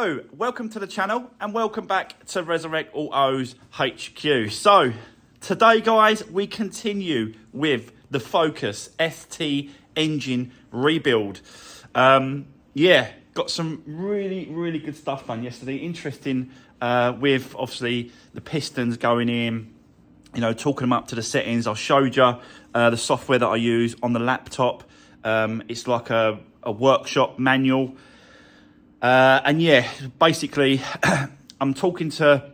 Hello, welcome to the channel and welcome back to Resurwreck Autos HQ. So today guys, we continue with the Focus ST engine rebuild. Yeah, got some really good stuff done yesterday. Interesting with obviously the pistons going in, you know, talking them up to the settings. I showed you the software that I use on the laptop. It's like a workshop manual. And yeah, basically, I'm talking to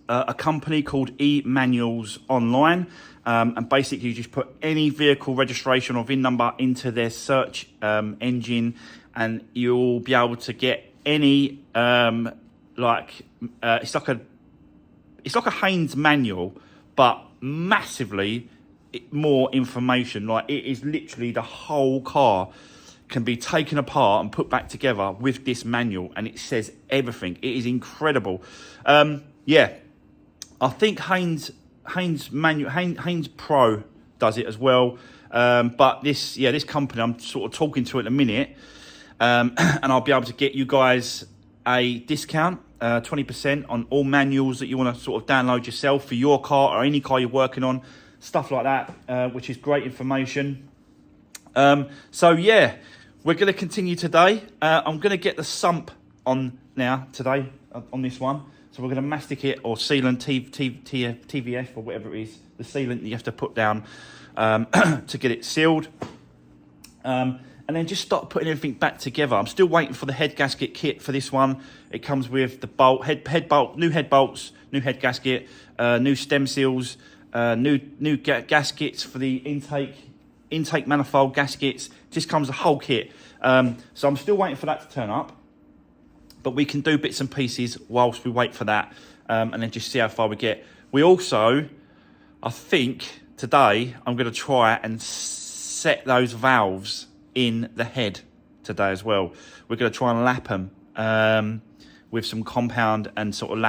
a company called E-Manuals Online. And basically, you just put any vehicle registration or VIN number into their search engine, and you'll be able to get any it's like a Haynes manual, but massively more information. Like, it is literally the whole car can be taken apart and put back together with this manual, and it says everything. It is incredible. Yeah, I think Haynes Pro does it as well. But this company I'm sort of talking to at the minute, and I'll be able to get you guys a discount, 20% on all manuals that you want to sort of download yourself for your car or any car you're working on, stuff like that, which is great information. So yeah, we're going to continue today. I'm going to get the sump on now today on this one. So we're going to mastic it, or sealant, TVF or whatever it is, the sealant that you have to put down to get it sealed. And then just start putting everything back together. I'm still waiting for the head gasket kit for this one. It comes with the bolt, head bolt, new head bolts, new head gasket, new stem seals, new gaskets for the intake manifold gaskets. Just comes the whole kit. So I'm still waiting for that to turn up, but we can do bits and pieces whilst we wait for that, and then just see how far we get. We also, I think today, I'm going to try and set those valves in the head today as well. We're going to try and lap them with some compound and sort of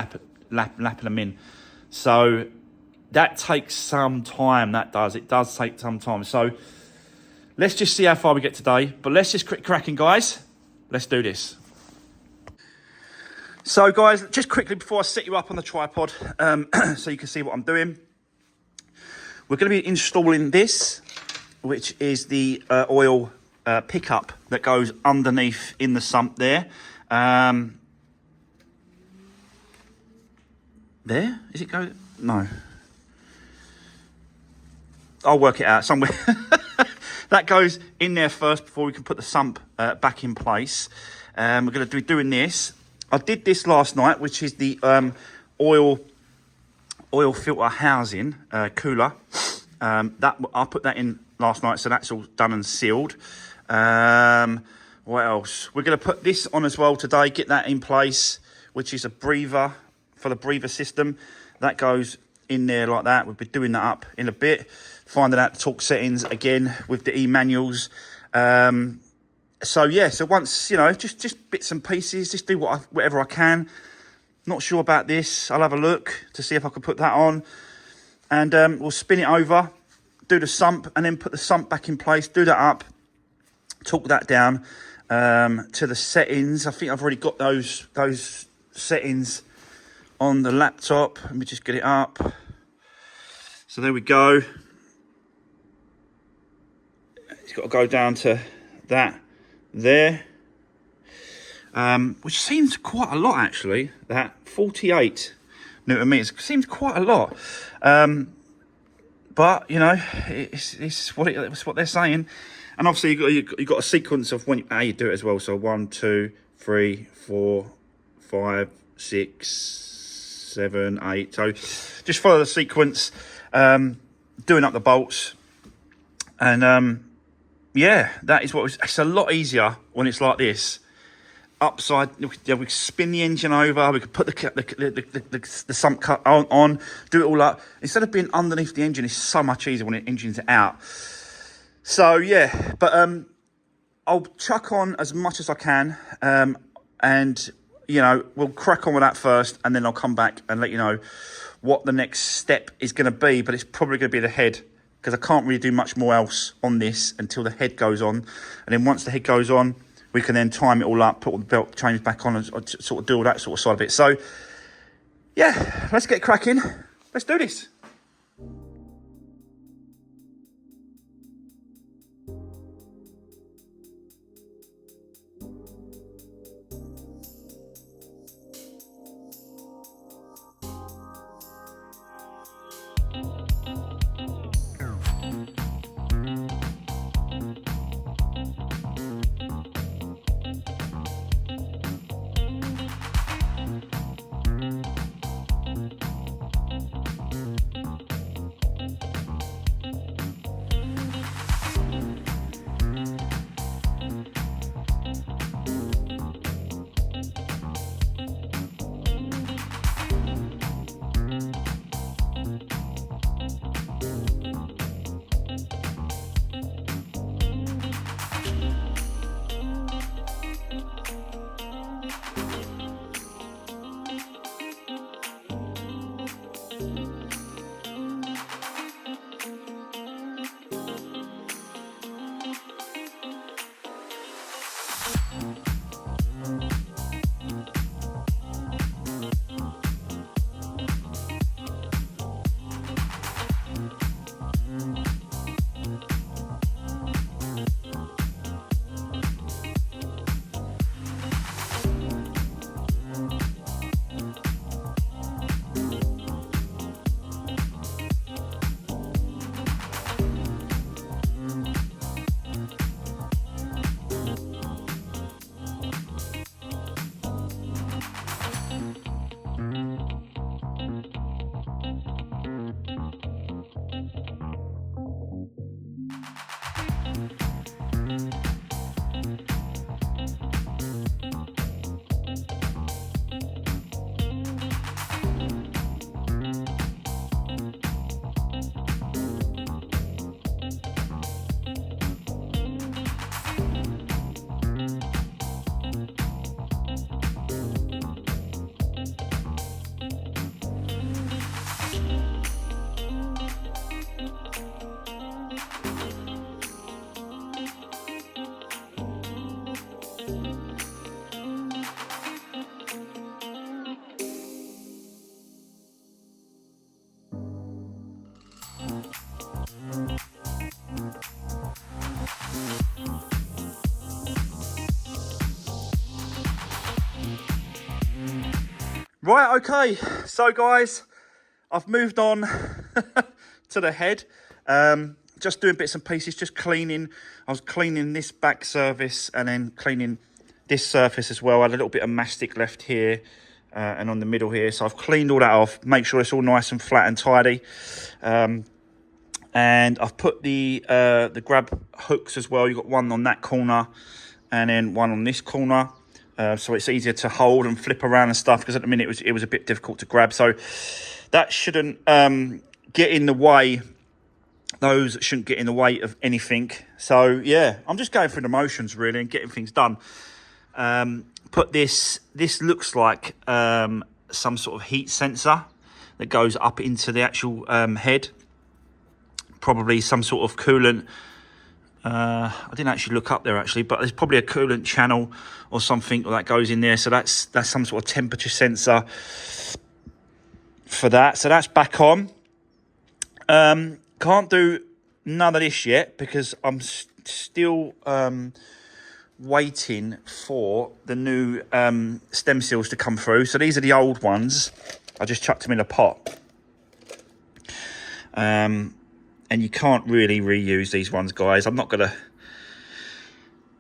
lapping them in. So that takes some time. It does take some time. So let's just see how far we get today. But let's just cracking, guys. Let's do this. So guys, just quickly before I set you up on the tripod, so you can see what I'm doing. We're going to be installing this, which is the oil pickup that goes underneath in the sump there. There? Is it go? No. I'll work it out somewhere. That goes in there first before we can put the sump back in place. We're going to be doing this. I did this last night, which is the oil filter housing cooler. I put that in last night, so that's all done and sealed. What else? We're going to put this on as well today, get that in place, which is a breather for the breather system. That goes in there like that. We'll be doing that up in a bit, finding out the torque settings again with the E-manuals. So yeah, so once, you know, just bits and pieces, just do whatever I can. Not sure about this. I'll have a look to see if I can put that on, and we'll spin it over, do the sump, and then put the sump back in place, do that up, torque that down to the settings. I think I've already got those settings on the laptop. Let me just get it up. So there we go. It's got to go down to that there, which seems quite a lot actually. That 48 Newton meters seems quite a lot, but you know, it's what they're saying. And obviously you got a sequence of how you do it as well. So 1, 2, 3, 4, 5, 6, 7, 8. So just follow the sequence, doing up the bolts, and yeah, that is it's a lot easier when it's like this. Upside, we can spin the engine over, we could put the sump cut on, do it all up. Instead of being underneath the engine, it's so much easier when the engine's out. So yeah, but I'll chuck on as much as I can, and you know, we'll crack on with that first, and then I'll come back and let you know what the next step is going to be. But it's probably going to be the head, because I can't really do much more else on this until the head goes on. And then once the head goes on, we can then time it all up, put all the belt chains back on, and sort of do all that sort of side of it. So yeah, let's get cracking. Let's do this. Right, okay, so guys, I've moved on to the head, just doing bits and pieces, just cleaning. I was cleaning this back surface and then cleaning this surface as well. I had a little bit of mastic left here and on the middle here, so I've cleaned all that off, make sure it's all nice and flat and tidy. And I've put the grab hooks as well. You've got one on that corner and then one on this corner. So it's easier to hold and flip around and stuff, because at the minute it was a bit difficult to grab. So that shouldn't get in the way. Those shouldn't get in the way of anything. So yeah, I'm just going through the motions really and getting things done. Put this looks like some sort of heat sensor that goes up into the actual head. Probably some sort of coolant. I didn't actually look up there actually, but there's probably a coolant channel or something that goes in there. So that's some sort of temperature sensor for that. So that's back on. Can't do none of this yet because I'm still waiting for the new stem seals to come through. So these are the old ones. I just chucked them in a pot. And you can't really reuse these ones, guys. I'm not gonna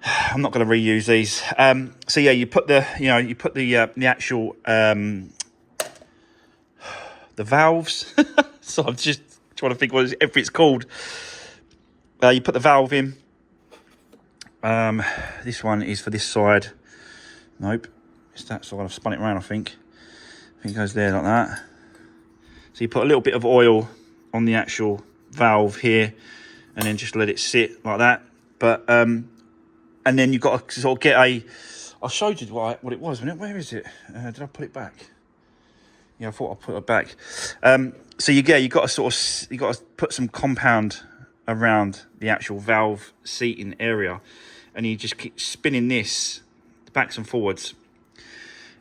reuse these. So yeah, you put the actual the valves. So I'm just trying to think if it's called. You put the valve in. This one is for this side. Nope, it's that side. I've spun it around. I think it goes there like that. So you put a little bit of oil on the actual valve here and then just let it sit like that. But and then you've got to sort of get I showed you what it was, wasn't it? Where is it? Did I put it back? Yeah, I thought I put it back. So you got to put some compound around the actual valve seating area, and you just keep spinning this backs and forwards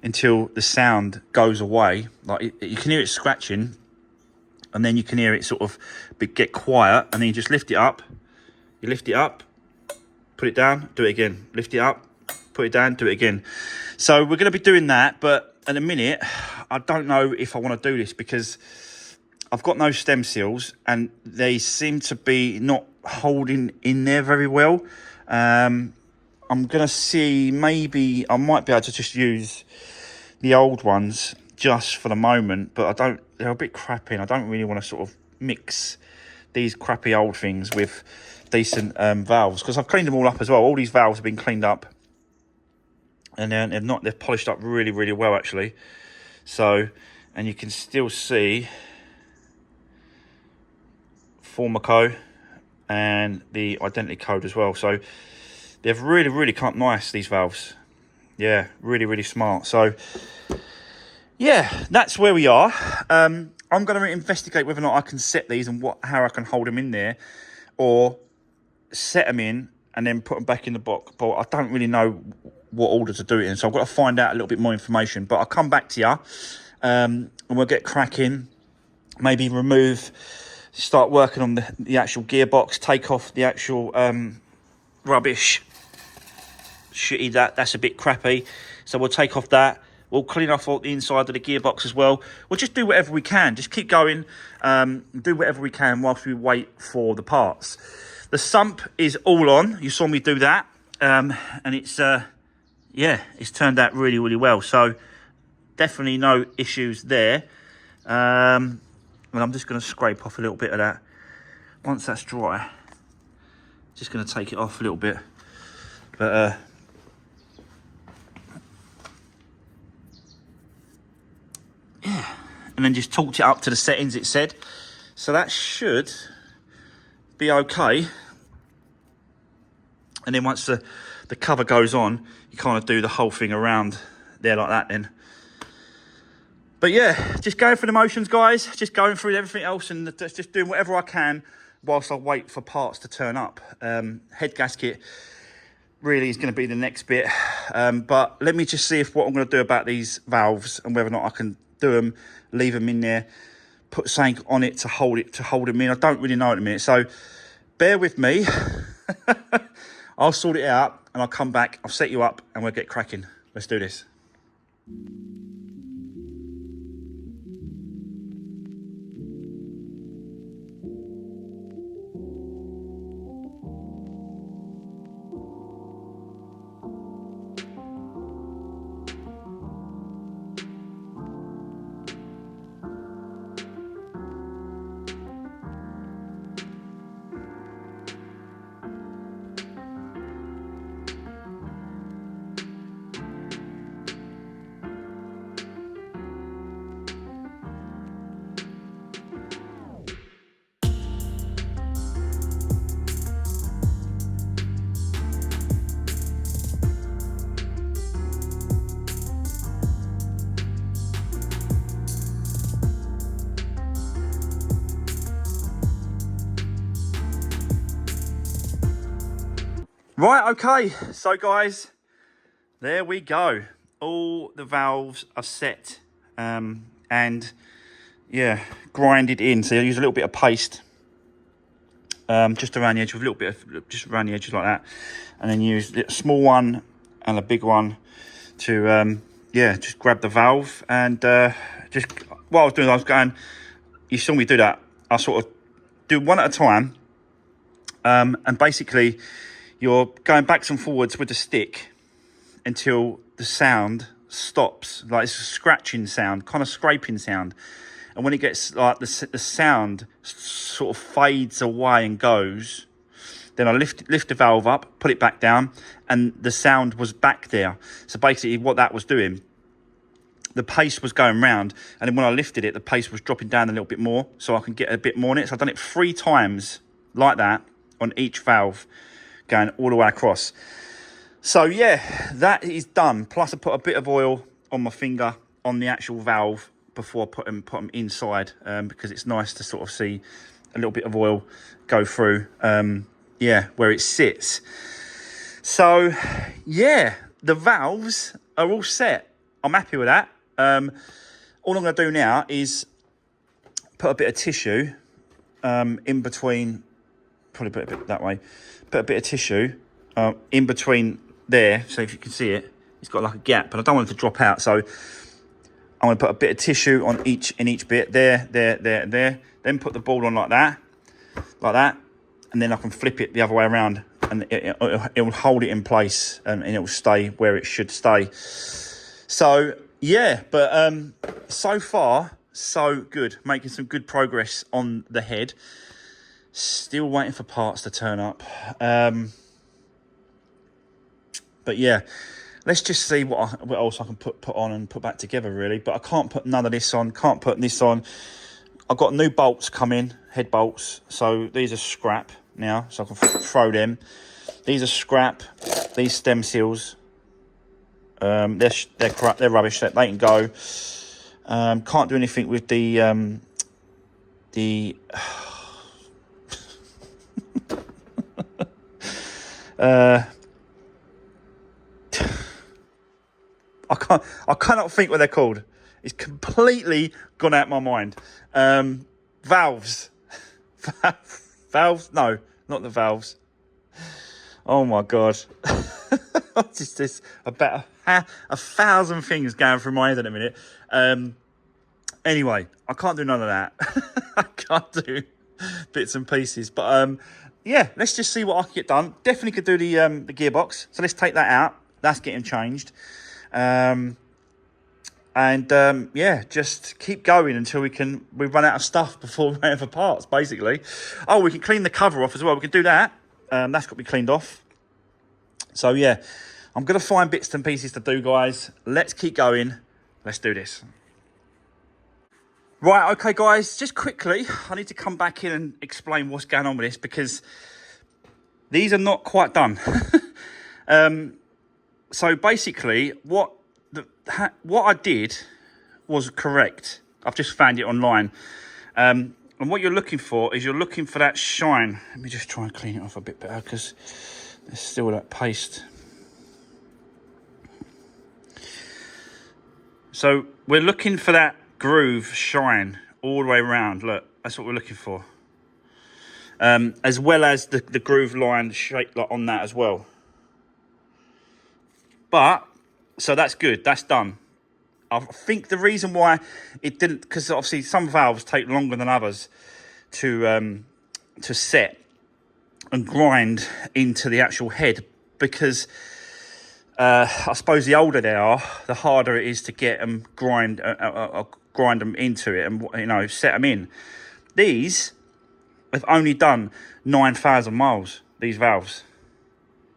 until the sound goes away. Like you can hear it scratching, and then you can hear it sort of get quiet, and then you just lift it up. You lift it up, put it down, do it again. Lift it up, put it down, do it again. So we're going to be doing that, but in a minute, I don't know if I want to do this because I've got no stem seals and they seem to be not holding in there very well. I'm going to see, maybe I might be able to just use the old ones just for the moment, but they're a bit crappy, and I don't really want to sort of mix these crappy old things with decent valves, because I've cleaned them all up as well. All these valves have been cleaned up, and they're polished up really, really well actually. So, and you can still see Formico and the identity code as well. So they've really, really come up nice, these valves. Yeah, really, really smart. So yeah, that's where we are. I'm going to investigate whether or not I can set these and how I can hold them in there, or set them in and then put them back in the box. But I don't really know what order to do it in, so I've got to find out a little bit more information. But I'll come back to you, and we'll get cracking. Maybe start working on the actual gearbox, take off the actual rubbish. Shitty, that's a bit crappy. So we'll take off that. We'll clean off all the inside of the gearbox as well. We'll just do whatever we can. Just keep going. Do whatever we can whilst we wait for the parts. The sump is all on. You saw me do that. And it's, it's turned out really, really well. So definitely no issues there. And I'm just going to scrape off a little bit of that. Once that's dry, just going to take it off a little bit. But yeah, and then just torch it up to the settings it said. So that should be okay. And then once the cover goes on, you kind of do the whole thing around there like that then. But yeah, just going through the motions, guys. Just going through everything else and just doing whatever I can whilst I wait for parts to turn up. Head gasket really is going to be the next bit. But let me just see what I'm going to do about these valves and whether or not I can do them, leave them in there, put something on it to hold them in. I don't really know at the minute, so bear with me. I'll sort it out and I'll come back. I'll set you up and we'll get cracking. Let's do this. Right, okay, so guys, there we go. All the valves are set and yeah, grinded in. So I use a little bit of paste just around the edge, with a little bit of, just around the edges like that, and then use a small one and a big one to just grab the valve. And just what I was doing, I was going, you saw me do that, I sort of do one at a time, and basically you're going backwards and forwards with the stick until the sound stops. Like it's a scratching sound, kind of scraping sound. And when it gets like the sound sort of fades away and goes, then I lift the valve up, put it back down, and the sound was back there. So basically what that was doing, the paste was going round, and then when I lifted it, the paste was dropping down a little bit more, so I can get a bit more in it. So I've done it 3 times like that on each valve, going all the way across. So yeah, that is done. Plus I put a bit of oil on my finger on the actual valve before I put them inside, because it's nice to sort of see a little bit of oil go through where it sits. So, yeah, the valves are all set. I'm happy with that. All I'm going to do now is put a bit of tissue in between, probably put it a bit that way, put a bit of tissue in between there, so if you can see it, it's got like a gap, but I don't want it to drop out, so I'm going to put a bit of tissue on each bit, there, then put the ball on like that, and then I can flip it the other way around, and it will hold it in place, and it will stay where it should stay. So, yeah, but so far, so good. Making some good progress on the head. Still waiting for parts to turn up. But yeah, let's just see what else I can put on and put back together, really. But I can't put none of this on, can't put this on. I've got new bolts coming, head bolts. So these are scrap now, so I can throw them. These are scrap, these stem seals. They're crap, they're rubbish, they can go. Can't do anything with the I cannot think what they're called. It's completely gone out of my mind. Valves. Valves? No, not the valves. Oh my God. Just this about a 1,000 things going through my head in a minute. Anyway, I can't do none of that. I can't do bits and pieces. But yeah, let's just see what I can get done. Definitely could do the gearbox. So let's take that out. That's getting changed. Yeah, just keep going until we run out of stuff before we run out of parts, basically. Oh, we can clean the cover off as well. We can do that. That's got to be cleaned off. So yeah, I'm going to find bits and pieces to do, guys. Let's keep going. Let's do this. Right, okay, guys, just quickly, I need to come back in and explain what's going on with this, because these are not quite done. So basically, what I did was correct. I've just found it online. And what you're looking for is you're looking for that shine. Let me just try and clean it off a bit better, because there's still that paste. So we're looking for that groove shine all the way around. Look, that's what we're looking for. As well as the groove line shape like on that as well. But, so that's good, that's done. I think the reason why it didn't, because obviously some valves take longer than others to set and grind into the actual head, because I suppose the older they are, the harder it is to get them grind them into it and set them in. These have only done 9,000 miles, these valves,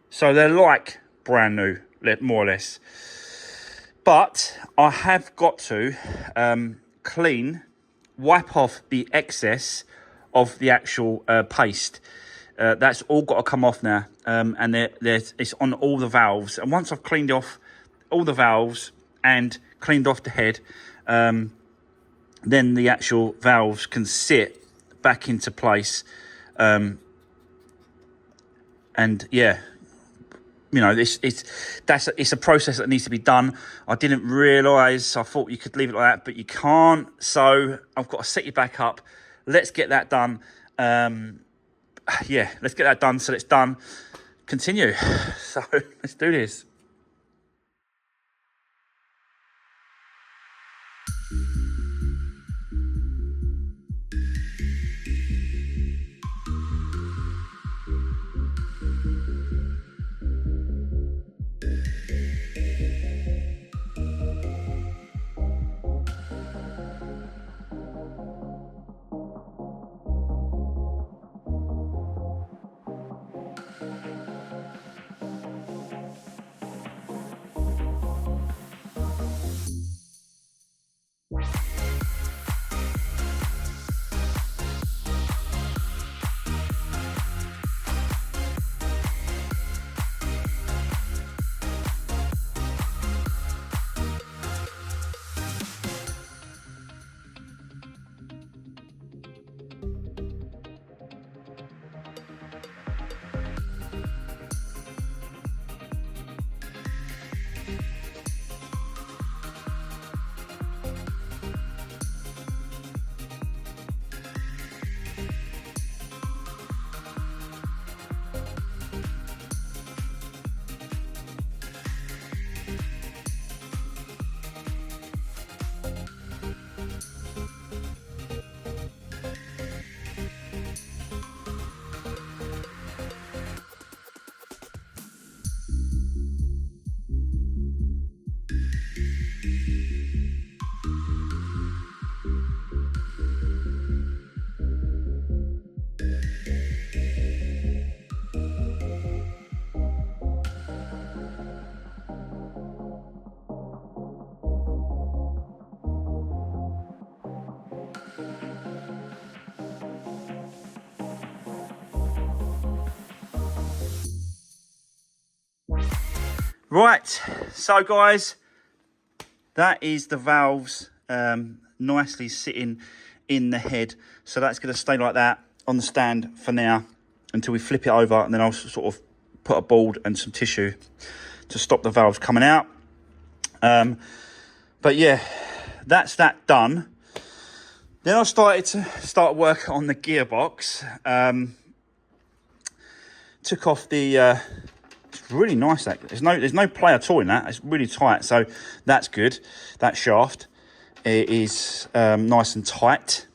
so they're like brand new, more or less. But I have got to wipe off the excess of the actual paste. That's all got to come off now, and it's on all the valves. And once I've cleaned off all the valves and cleaned off the head, then the actual valves can sit back into place. And yeah, it's a process that needs to be done. I didn't realise. I thought you could leave it like that, but you can't. So I've got to set you back up. Let's get that done. Yeah, let's get that done. So it's done. Continue. So let's do this. Right, so guys, that is the valves nicely sitting in the head. So that's going to stay like that on the stand for now until we flip it over, and then I'll sort of put a board and some tissue to stop the valves coming out. But yeah, that's that done. Then I started to work on the gearbox. Took off the it's really nice. That there's no play at all in that. It's really tight, so that's good. That shaft is nice and tight.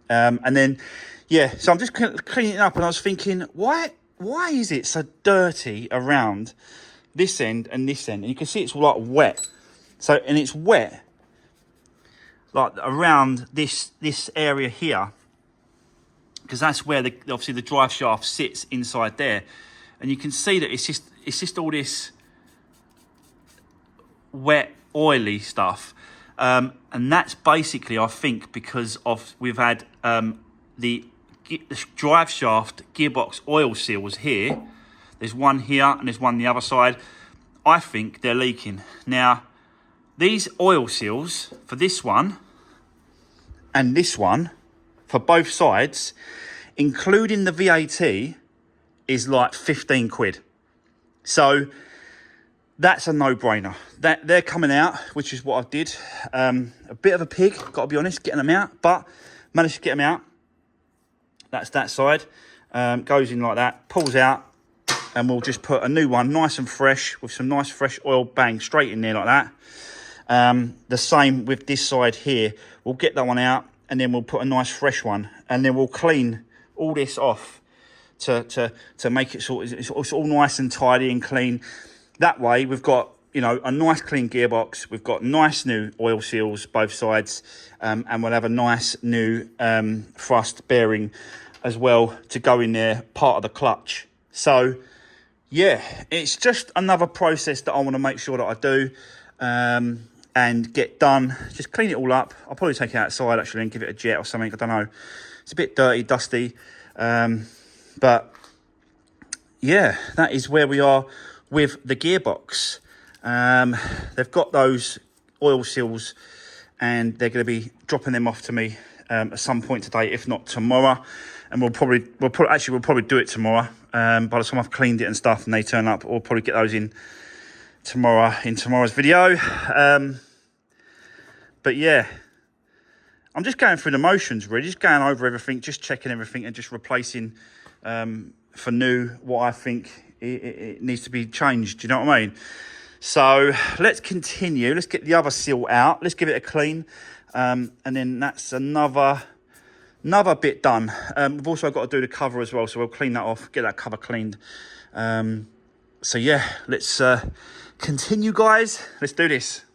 And then yeah, so I'm just cleaning it up, and I was thinking, why is it so dirty around this end and this end? And you can see it's like wet. So, and it's wet like around this area here, because that's where obviously the drive shaft sits inside there. And you can see that it's just all this wet, oily stuff. And that's basically, I think, because we've had the drive shaft gearbox oil seals here. There's one here and there's one on the other side. I think they're leaking. Now, these oil seals for this one and this one, for both sides, including the VAT, is like 15 quid. So that's a no-brainer. That they're coming out, which is what I did. A bit of a pig, got to be honest, getting them out, but managed to get them out. That's that side. Goes in like that, pulls out, and we'll just put a new one, nice and fresh, with some nice fresh oil, bang, straight in there like that. The same with this side here. We'll get that one out, and then we'll put a nice fresh one, and then we'll clean all this off to make it it's all nice and tidy and clean. That way we've got, you know, a nice clean gearbox. We've got nice new oil seals both sides, and we'll have a nice new thrust bearing as well to go in there, part of the clutch. So yeah, it's just another process that I want to make sure that I do and get done. Just clean it all up. I'll probably take it outside actually and give it a jet or something. I don't know. It's a bit dirty, dusty. But yeah, that is where we are with the gearbox. They've got those oil seals, and they're going to be dropping them off to me at some point today, if not tomorrow. And we'll probably do it tomorrow. By the time I've cleaned it and stuff, and they turn up, we'll probably get those in tomorrow's video. But yeah, I'm just going through the motions, really, just going over everything, just checking everything, and just replacing for new what I think it needs to be changed. Do you know what I mean? So let's continue. Let's get the other seal out. Let's give it a clean, and then that's another bit done. We've also got to do the cover as well, so we'll clean that off, get that cover cleaned. So yeah, let's continue, guys. Let's do this.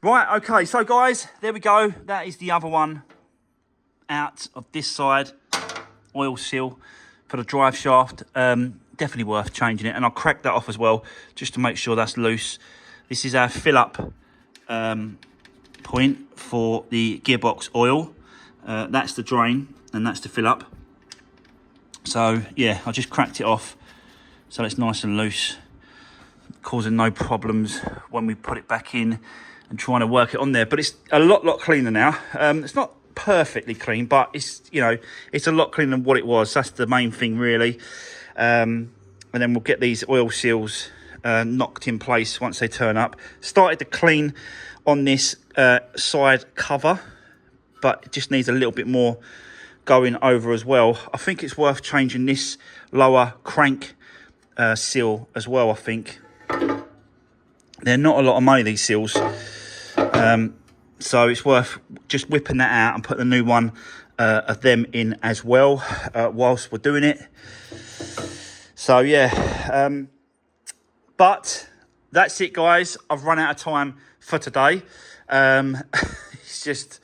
Right, okay, so guys, there we go. That is the other one out of this side. Oil seal for the drive shaft. Definitely worth changing it. And I'll crack that off as well, just to make sure that's loose. This is our fill-up point for the gearbox oil. That's the drain, and that's the fill-up. So, yeah, I just cracked it off so it's nice and loose, causing no problems when we put it back in and trying to work it on there. But it's a lot cleaner now. It's not perfectly clean, but it's, you know, it's a lot cleaner than what it was. That's the main thing, really. And then we'll get these oil seals knocked in place once they turn up. Started to clean on this side cover, but it just needs a little bit more going over as well. I think it's worth changing this lower crank seal as well. I think they're not a lot of money, these seals, so it's worth just whipping that out and put the new one of them in as well whilst we're doing it. So yeah, but that's it, guys. I've run out of time for today. It's just,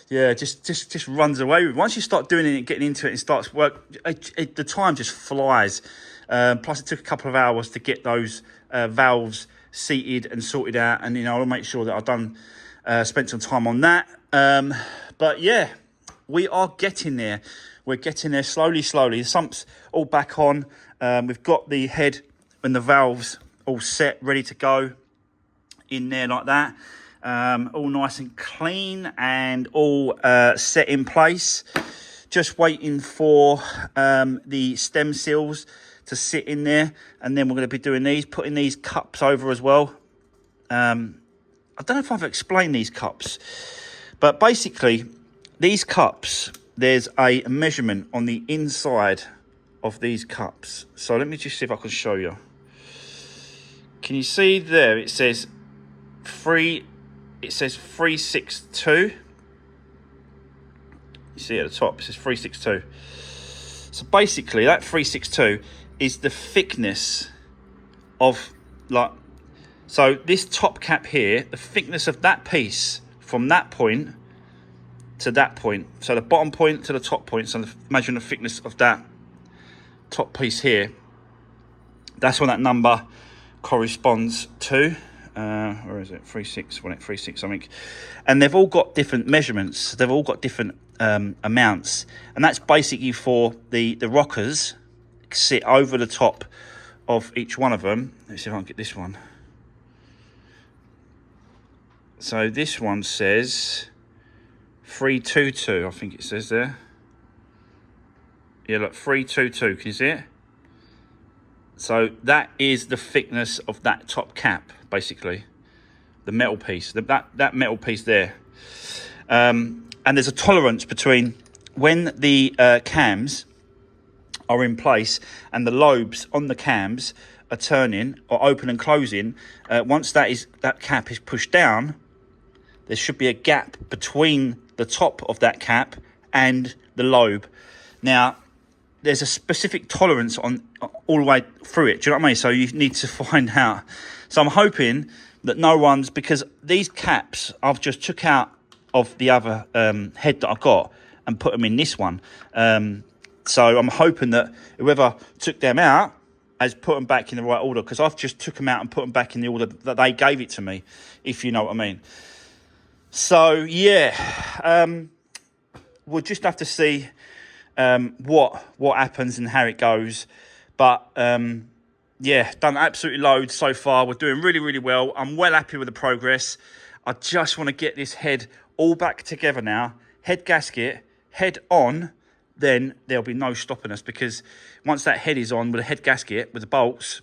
yeah, just runs away with it. Once you start doing it and getting into it and starts work, the time just flies. Plus it took a couple of hours to get those valves seated and sorted out, and you know, I'll make sure that I've done spent some time on that. But yeah, we are getting there. We're getting there slowly. The sump's all back on. We've got the head and the valves all set, ready to go in there like that. All nice and clean and all set in place. Just waiting for the stem seals to sit in there, and then we're going to be doing these, putting these cups over as well. I don't know if I've explained these cups, but basically these cups, there's a measurement on the inside of these cups. So let me just see if I can show you. Can you see there? It says 362. You see at the top, it says 362. So basically that 362 is the thickness of, like, so this top cap here, the thickness of that piece from that point to that point. So the bottom point to the top point, so imagine the thickness of that top piece here. That's what that number corresponds to. Where is it? 36 something. And they've all got different measurements. They've all got different amounts. And that's basically for the rockers sit over the top of each one of them. Let's see if I can get this one. So this one says 322, I think it says there. Yeah, look, 322, can you see it? So that is the thickness of that top cap, basically. The metal piece, that metal piece there. And there's a tolerance between when the cams are in place and the lobes on the cams are turning or open and closing. Once that cap is pushed down, there should be a gap between the top of that cap and the lobe. Now, there's a specific tolerance on all the way through it. Do you know what I mean? So you need to find out. So I'm hoping that no one's, because these caps I've just took out of the other head that I've got and put them in this one. So I'm hoping that whoever took them out has put them back in the right order, because I've just took them out and put them back in the order that they gave it to me, if you know what I mean. So yeah, we'll just have to see what happens and how it goes. But yeah, done absolutely loads so far. We're doing really well. I'm well happy with the progress. I just want to get this head all back together now. Head gasket, head on, then there'll be no stopping us, because once that head is on with the head gasket, with the bolts,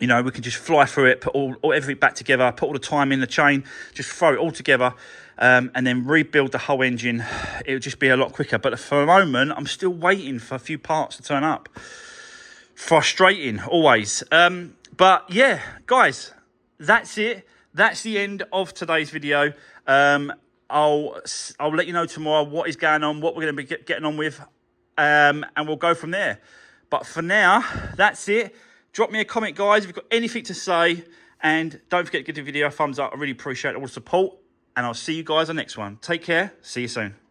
you know, we can just fly through it, put everything back together, put all the time in the chain, just throw it all together, and then rebuild the whole engine. It'll just be a lot quicker. But for the moment, I'm still waiting for a few parts to turn up. Frustrating, always. But yeah, guys, that's it. That's the end of today's video. I'll let you know tomorrow what is going on, what we're going to be getting on with, and we'll go from there. But for now, that's it. Drop me a comment, guys, if you've got anything to say, And don't forget to give the video a thumbs up. I really appreciate all the support. And I'll see you guys on the next one. Take care. See you soon.